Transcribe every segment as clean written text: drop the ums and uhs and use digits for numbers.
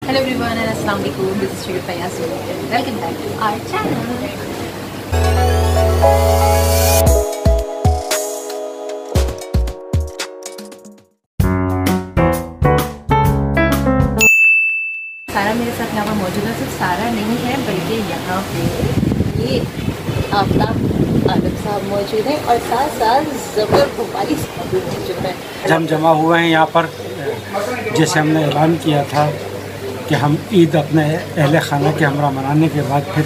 Hello everyone and Assalamualaikum. This is Shagufta Yasmin. Welcome back to our channel. सारा मेरे साथ यहाँ पर मौजूद है। सिर्फ सारा नहीं है बल्कि यहाँ पे ये आफ्ताब आलम साहब मौजूद हैं और साथ साथ ज़फ़र भोपाली साहब भी मौजूद हैं। हम जमा हुए हैं यहाँ पर, जैसे हमने ऐलान किया था कि हम ईद अपने अहल खाना के हमरा मनाने के बाद फिर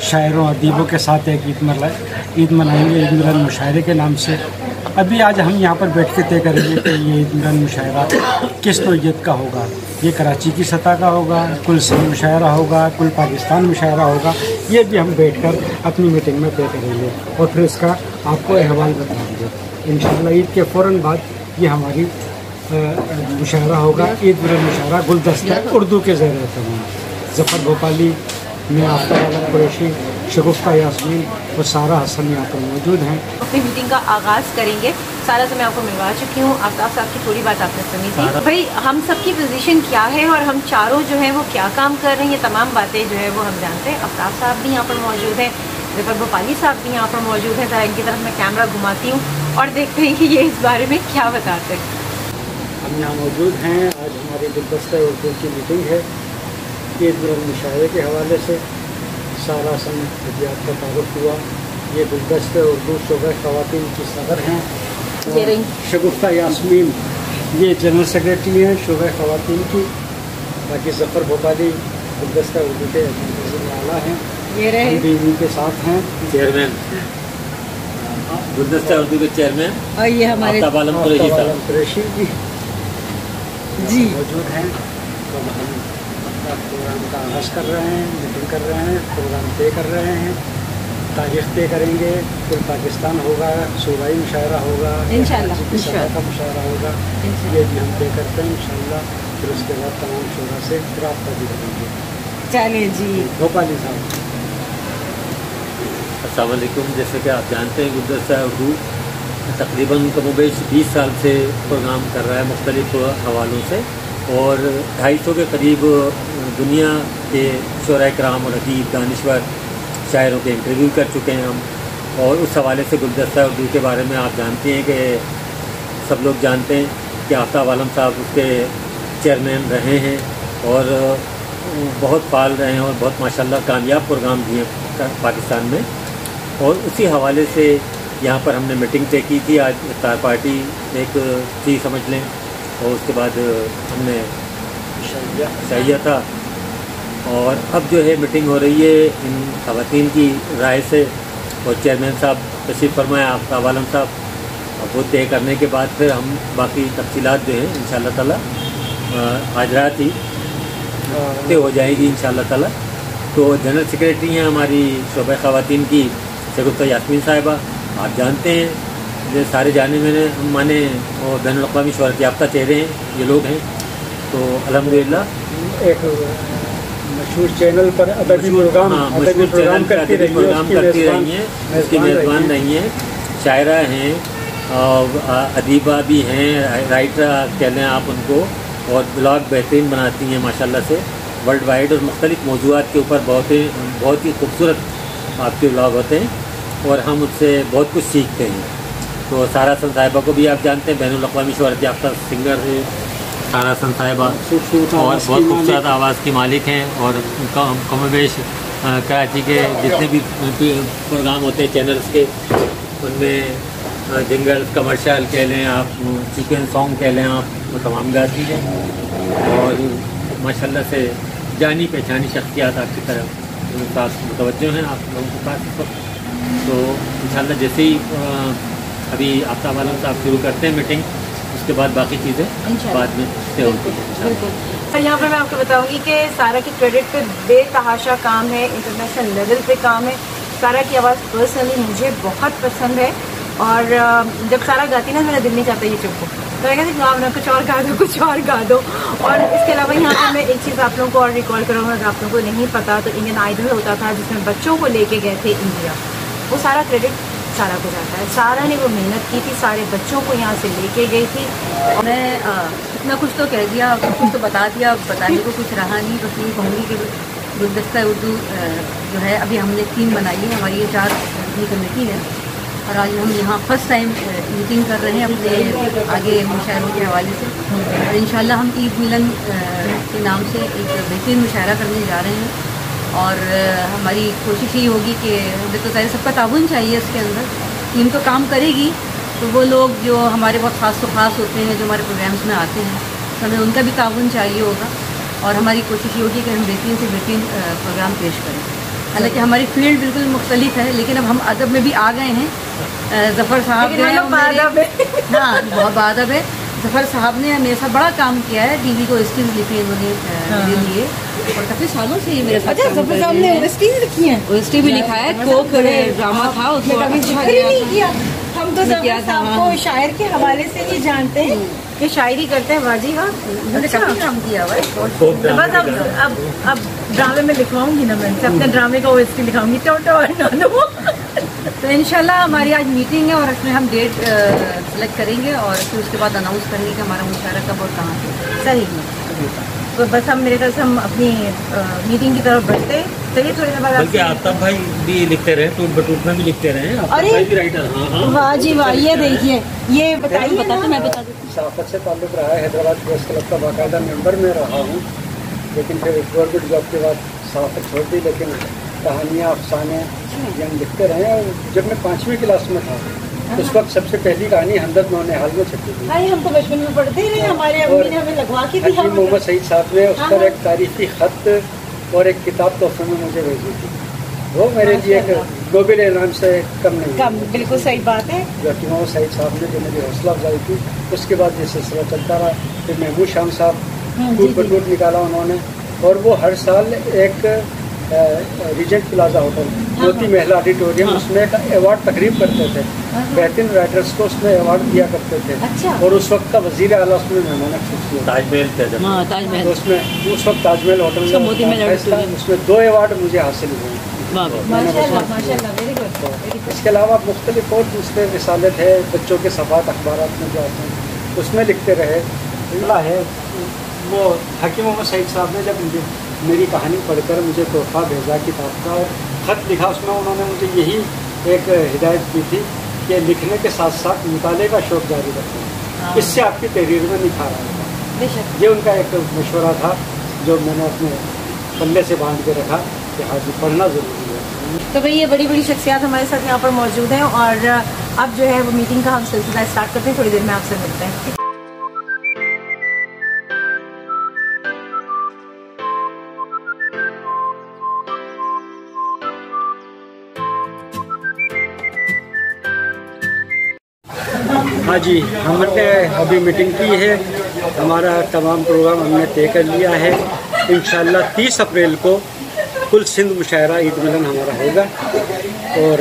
शायरों अदीबों के साथ एक ईद मनाएंगे, ईद मिलन मुशायरे के नाम से। अभी आज हम यहाँ पर बैठ के तय करेंगे कि ये ईद मिलन मुशायरा किस नौइयत का होगा। ये कराची की सतह का होगा, कुल सिंध मुशायरा होगा, कुल पाकिस्तान मुशायरा होगा। ये भी हम बैठकर अपनी मीटिंग में तय करेंगे और फिर इसका आपको अहवाल बताएंगे। इंशाअल्लाह ईद के फ़ौरन बाद ये हमारी मुशायरा होगा, ईद मिलन मुशायरा गुलदस्ता उर्दू के ज़ेर एहतमाम। ज़फ़र भोपाली में आफ्ताब आलम कुरैशी, शगुफ्ता यास्मीन और सारा हसन यहाँ पर मौजूद हैं। अपनी मीटिंग का आगाज़ करेंगे। सारा से मैं आपको मिलवा चुकी हूँ। आफ्ताब साहब की थोड़ी बात आपने सुनी थी। भाई हम सबकी पोजीशन क्या है और हम चारों जो है वो क्या काम कर रहे हैं, ये तमाम बातें जो है वो हम जानते हैं। आफ्ताब साहब भी यहाँ पर मौजूद हैं, ज़फ़र भोपाली साहब भी यहाँ पर मौजूद हैं। ज़रा इनकी तरफ मैं कैमरा घुमाती हूँ और देखते हैं कि ये इस बारे में क्या बताते हैं। हम यहाँ मौजूद हैं। आज हमारी गुलदस्ता उर्दू की मीटिंग है ईद मिलन मुशायरे के हवाले से। सारा सन हदियात का तारुफ हुआ। ये गुलदस्ता उर्दू शोबा ख़वातीन की सदर हैं। शगुफ्ता यास्मीन ये जनरल सेक्रेटरी हैं शोबा ख़वातीन की। बाकी ज़फ़र भोपाली गुलदस्ता उर्दू के आला हैं, ये रहे भी इन्हीं के साथ हैं। चेयरमैन गुलदस्ता उर्दू के चेयरमैन और ये हमारे आफ्ताब आलम कुरैशी जी मौजूद हैं। तो हम अपना प्रोग्राम का आगाज़ कर रहे हैं, मीटिंग कर रहे हैं, प्रोग्राम तय कर रहे हैं, तारीख तय करेंगे। कुल पाकिस्तान होगा, सूबाई मुशायरा होगा, इंशाअल्लाह का मुशायरा होगा। ये भी हम तय करते हैं इंशाअल्लाह। फिर उसके बाद तमाम शोरा से राब्ता भी करेंगे। चलिए जी भोपाली साहब। अस्सलाम वालेकुम। जैसे कि आप जानते हैं गुलदस्ता उर्दू तकरीबन कमोबेश 20 साल से प्रोग्राम कर रहा है मुख्तलिफ हवालों से, और 250 के करीब दुनिया के शोरा कराम और अदीब दानिश्वर शायरों के इंटरव्यू कर चुके हैं हम। और उस हवाले से गुलदस्ता उर्दू के बारे में आप जानते हैं कि सब लोग जानते हैं कि आफ्ताब आलम साहब उसके चेयरमैन रहे हैं और बहुत फाल रहे हैं और बहुत माशाल्लाह कामयाब प्रोग्राम दिए पाकिस्तान में। और उसी हवाले से यहाँ पर हमने मीटिंग तय की थी। आज इफ्तार पार्टी एक थी समझ लें, और उसके बाद हमने शाइया था। और अब जो है मीटिंग हो रही है इन ख़वातीन की राय से, और चेयरमैन साहब तशरीफ़ फरमाए आफ्ताब आलम साहब। अब वो तय करने के बाद फिर हम बाकी तफसीलात जो हैं इंशाअल्लाह ताला आज रात ही तय हो जाएगी इंशाअल्लाह ताला। तो जनरल सेक्रेटरी हैं हमारी शोबा ख़वातीन की शगुफ्ता यास्मीन साहिबा। आप जानते हैं जो सारे जाने माने और बैनुल अक़वामी शोहरत याफ्ता चेहरे हैं ये लोग हैं। तो अल्हम्दुलिल्लाह एक मशहूर चैनल पर अदबी प्रोग्राम करती रही हैं, उसकी मेज़बान रही हैं, शायरा हैं, अदीबा भी हैं, राइटर कह लें आप उनको, और ब्लॉग बेहतरीन बनाती हैं माशाल्लाह से वर्ल्ड वाइड, और मुख्तलिफ मौज़ूआत के ऊपर बहुत ही खूबसूरत आपके ब्लॉग होते हैं और हम उससे बहुत कुछ सीखते हैं। तो सारा सन साहिबा को भी आप जानते हैं, बैनुल अक़वामी शोहरत याफ्ता सिंगर है सारा सन साहिबा, और बहुत खूबसूरत आवाज़ की मालिक हैं। और उनका कमोबेश कराची के जितने भी प्रोग्राम होते हैं चैनल्स के, उनमें जिंगल कमर्शियल कह लें आप, चिकन सॉन्ग कह लें आप, वो तमाम गाती हैं। और माशाल्लाह से जानी पहचानी शख्सियात आपकी तरफ साथ मुतवज्जो हैं आप लोगों के पास इस वक्त। तो इंशाअल्लाह जैसे ही अभी आफ्ताब आलम साहब शुरू करते हैं मीटिंग, उसके बाद बाकी चीज़ें बाद में तय होती हैं। और यहाँ पर मैं आपको बताऊँगी कि सारा की क्रेडिट पे बेतहाशा काम है, इंटरनेशनल लेवल पे काम है। सारा की आवाज़ पर्सनली मुझे बहुत पसंद है, और जब सारा गाती ना मेरा दिल नहीं चाहता ये चुप हो, तो मैं कहती हूँ कुछ और गा दो, कुछ और गा दो। और इसके अलावा यहाँ पर मैं एक चीज़ आप लोगों को और रिकॉल करूँगा, अगर आप लोगों को नहीं पता तो इंडियन आइडल होता था जिसमें बच्चों को लेके गए थे इंडिया। वो सारा क्रेडिट सारा कुछ आता है। सारा ने वो मेहनत की थी, सारे बच्चों को यहाँ से लेके गई थी। मैं इतना कुछ तो कह दिया, कुछ तो बता दिया, बताने को कुछ रहा नहीं। बस ये कहूँगी कि गुलदस्ता उर्दू जो है अभी हमने टीम बनाई है, हमारी ये 4 की कमेटी है और आज हम यहाँ फर्स्ट टाइम मीटिंग कर रहे हैं अपने आगे मुशायरों के हवाले से। और इंशाल्लाह हम ईद मिलन के नाम से एक बेहतरीन मुशायरा करने जा रहे हैं और हमारी कोशिश ये होगी कि हमें तो सारे सबका ताउन चाहिए इसके अंदर। टीम तो काम करेगी तो वो लोग जो हमारे बहुत ख़ास होते हैं, जो हमारे प्रोग्राम्स में आते हैं, तो हमें उनका भी ताउन चाहिए होगा और हमारी कोशिश ये होगी कि हम बेहतरीन से बेहतरीन प्रोग्राम पेश करें। हालांकि हमारी फील्ड बिल्कुल मुख्तलिफ है, लेकिन अब हम अदब में भी आ गए हैं। ज़फ़र साहब ने हाँ बहुत बादब है। ज़फ़र साहब ने मेरे साथ बड़ा काम किया है, टीवी को स्किल्स लिखी उन्होंने मेरे लिए और काफ़ी सालों से ये मेरे साथ ज़फ़र साहब ने ओएसटी लिखी है, ओएसटी भी लिखा है। कोक ड्रामा था उसमें कभी नहीं किया। हम तो ज़फ़र साहब को शायर के हवाले से ही जानते हैं कि शायरी करते हैं बाजी। हाँ उन्होंने काफ़ी काम किया भाई। बस अब ड्रामे में लिखवाऊंगी ना, मैं अपने ड्रामे का ओएसटी लिखाऊंगी टोटो और नानो। तो इंशाल्लाह हमारी आज मीटिंग है और इसमें हम डेट सेलेक्ट करेंगे और फिर उसके बाद अनाउंस करेंगे कि हमारा मुशायरा कब और कहाँ से। सही है, तो बस हम मेरे ख्याल से हम अपनी मीटिंग की तरफ बढ़ते हैं। चलिए थोड़ी देर बाद बल्कि आफ्ताब भाई भी लिखते रहे, टूट बटूट में भी लिखते रहे, आफ्ताब भाई भी राइटर। हाँ वाह जी वाह, ये देखिए, ये बताइए। बताते मैं बता देती हूँ। सहाफ़त से ताल्लुक़ रहा है, हैदराबाद प्रेस क्लब का बाकायदा मेंबर में रहा हूँ, लेकिन फिर गवर्नमेंट जॉब के बाद सहाफ़त छोड़ दी। लेकिन कहानियाँ, अफसाने ये हम लिखते रहे। और जब मैं 5वीं क्लास में था उस वक्त सबसे पहली कहानी हमदर्द नौनिहाल में छपी थी। भाई हम तो बचपन में पढ़ते ही रहे, हमारे अम्मी ने हमें लगवा के दी। हकीम मोहम्मद सईद साहब ने उस पर एक तारीफी ख़त और एक किताब तोहफे में मुझे भेजी थी। वो मेरे लिए एक नोबेल इनाम से कम नहीं। कम, बिल्कुल सही बात है। जो हकीम मोहम्मद सईद साहब ने जो मेरी हौसला अफजाई की, उसके बाद ये सिलसिला चलता रहा। फिर महमूद शाम साहब टूट बटूट निकाला उन्होंने, और वो हर साल एक reagent plaza hotel Moti Mahal auditorium, उसमें एक अवार्ड तकरीब करते थे। बेहतरीन राइटर्स को उसमें अवार्ड दिया करते थे। अच्छा। और उस वक्त का वज़ीर आला उसमें मेहमान खुशी ताजमहल तो उसमें उस वक्त ताजमहल होटल में उसमें 2 अवार्ड मुझे हासिल हुए। इसके अलावा मुख्तलिफ और दूसरे रिसाले थे बच्चों के सफ़ात अखबारात में जो आते हैं उसमें लिखते रहे। है वो हकीम मोहम्मद सईद साहब ने जब मेरी कहानी पढ़कर मुझे तोहफ़ा भेजा किताब का और ख़त लिखा, उसमें उन्होंने मुझे यही एक हिदायत की थी कि लिखने के साथ साथ मुताले का शौक़ जारी रखें, इससे आपकी तहरीर में निखार आएगा। ये उनका एक मशवरा था जो मैंने अपने पल्ले से बांध के रखा कि हाँ जी पढ़ना ज़रूरी है। तो भाई ये बड़ी बड़ी शख्सियात हमारे साथ यहाँ पर मौजूद हैं और अब जो है वो मीटिंग का हम सिलसिला स्टार्ट करते हैं। थोड़ी देर में आपसे मिलते हैं। हाँ जी, हमने अभी मीटिंग की है, हमारा तमाम प्रोग्राम हमने तय कर लिया है। इंशाअल्लाह 30 अप्रैल को कुल सिंध मुशायरा ईद मिलन हमारा होगा और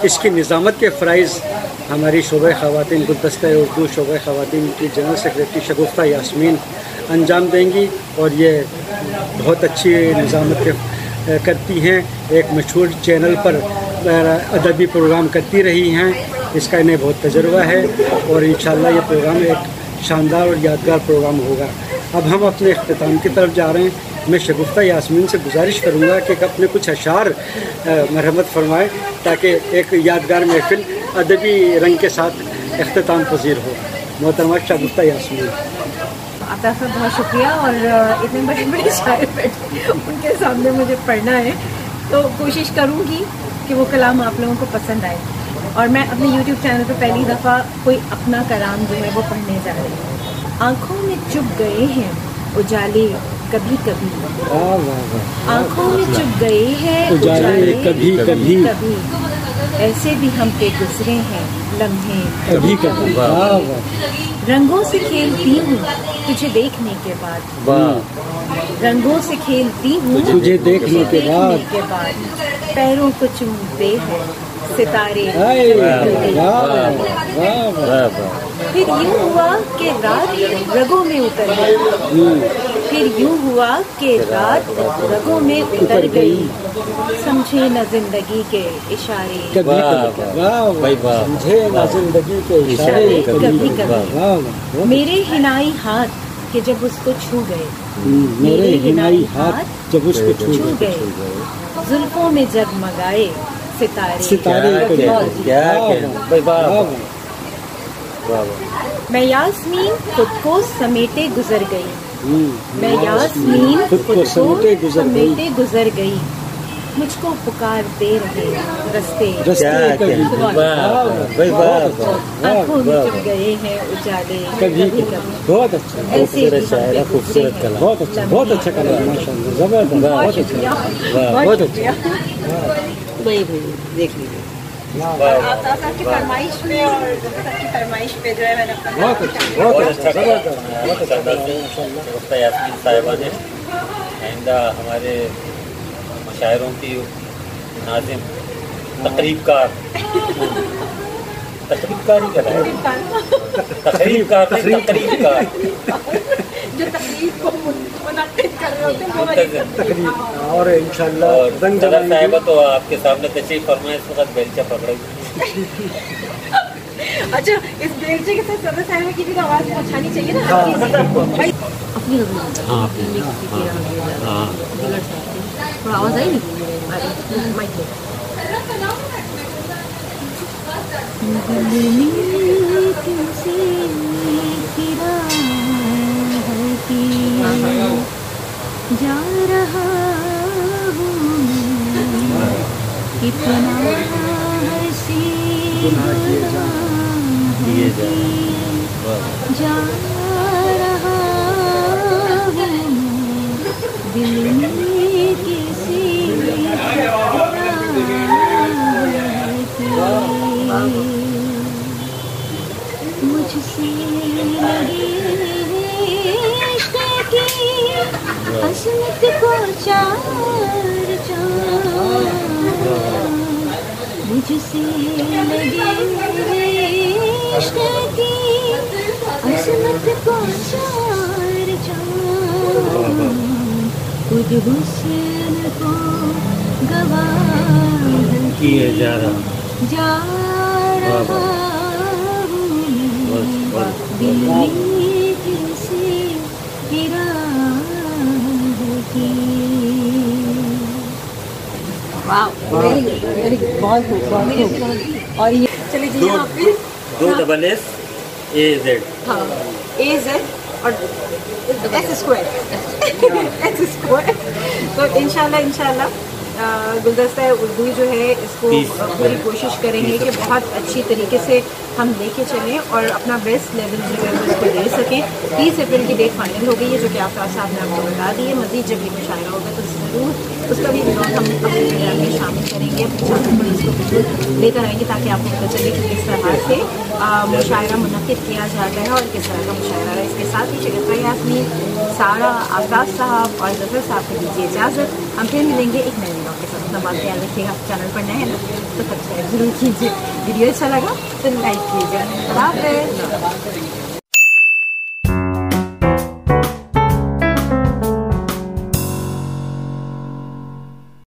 इसकी निज़ामत के फ़राइज़ हमारी शोबे ख़वातीन गुलदस्ता उर्दू शोबे ख़वातीन की जनरल सेक्रेटरी शगुफ्ता यास्मीन अंजाम देंगी और ये बहुत अच्छी निज़ामत करती हैं। एक मशहूर चैनल पर अदबी प्रोग्राम करती रही हैं, इसका इन्हें बहुत तजुर्बा है और इंशाअल्लाह ये प्रोग्राम एक शानदार और यादगार प्रोग्राम होगा। अब हम अपने इख्तिताम की तरफ जा रहे हैं। मैं शगुफ्ता यास्मीन से गुजारिश करूँगा कि अपने कुछ अशार मरहमत फरमाएँ ताकि एक यादगार महफिल अदबी रंग के साथ इख्तिताम पजीर हो। मोहतरमा शगुफ्ता यास्मीन। आपका सब बहुत शुक्रिया। और इतने बड़े बड़े शायर बैठे उनके सामने मुझे पढ़ना है तो कोशिश करूँगी कि वो कलाम आप लोगों को पसंद आए। और मैं अपने YouTube चैनल पर पहली दफ़ा कोई अपना कलाम जो है वो पढ़ने जा रही हूँ। आँखों में चुभ गए हैं उजाले कभी कभी, आँखों में चुभ गए हैं उजाले कभी कभी, ऐसे भी हम पे गुजरे हैं लम्हे कभी कभी। रंगों से खेलती हूँ तुझे देखने के बाद, रंगों से खेलती हूँ तुझे देखने के बाद, पैरों को चूमते हैं सितारे। फिर यूँ हुआ कि रात रगों में उतर गई, फिर यूं हुआ कि रात रगों में उतर गई, समझे न जिंदगी के इशारे समझे ना जिंदगी के इशारे कभी कभी। मेरे हिनाई हाथ कि जब उसको छू गए, मेरे हिनाई हाथ जब उसको छू गए, जुल्फों में जगमगाए सितारे। मैं यास्मीन खुद को समेटे गुजर गई, मैं यास्मीन खुद को समेटे गुजर गई, मुझको पुकारते रहे रस्ते, आंखों में चुप गए हैं उजाले कभी कभी। बहुत अच्छा, खूबसूरत कला, बहुत अच्छा कला, माशाअल्लाह, जबरदस्त, बहुत अच्छा, बहुत अच्छा। वही देख लीजिए आपकी फरमाइश पे और सबकी फरमाइश पे जो है मैंने अपना बहुत अच्छा, यास्मीन साहिबा ने आइंदा हमारे शायरों की नाजिम तकरीबकार ही कर रहा है, तकरीबकार जो तकरीब को मुनक्किद कर रहे होते हैं तकरीब। और इंशाल्लाह सदर साहिबा तो आपके सामने तशरीफ फरमाए, इस वक्त बेलचा पकड़े। अच्छा, इस बेलचे के साथ सदर साहिबा की भी आवाज़ पहुँचानी चाहिए ना अपनी थोड़ा आवाज़ आई नहीं माइक में। जा रहा हूँ कितना हसीन जा रहा हूँ दिल में किसी मुझसे लगी इश्क की हसनत को चार मुझसे लगी इश्क की हसनत को चार खुद हुस्न को गवाह किए जा रहा दिल में किसी गिरा की। वेरी गुड, बहुत खूब। और ये चलिए जी यहाँ पे 2SS हाँ AZ और S स्क्वायर तो इंशाल्लाह गुलदस्ता उर्दू जो है इसको पूरी कोशिश करेंगे कि बहुत अच्छी तरीके से हम लेके चलें और अपना बेस्ट लेवल जो है वो इसको दे सकें। 30 अप्रैल की डेट फाइनल हो गई है, जो कि आफताब साहब ने आपको बता दी है। मज़ीद जब ये मुशायरा होगा तो ज़रूर उसका भी ब्लॉग हम अपने प्रोग्राम में शामिल करेंगे, अपने चैनल पर इसको लेकर आएंगे ताकि आपको पता चले कि किस तरह से मुशायरा मुनक़िद किया जाता है और किस तरह का मुशायरा है। इसके साथ ही शगुफ्ता यास्मीन, सारा, आफताब साहब और ज़फ़र साहब को दीजिए इजाज़त। हम फिर मिलेंगे एक नए ब्लॉग के साथ। अपना बात ख्याल रखिएगा। चैनल पर नए हैं ना तो सब्सक्राइब जरूर कीजिए। वीडियो अच्छा लगा तो लाइक कीजिए।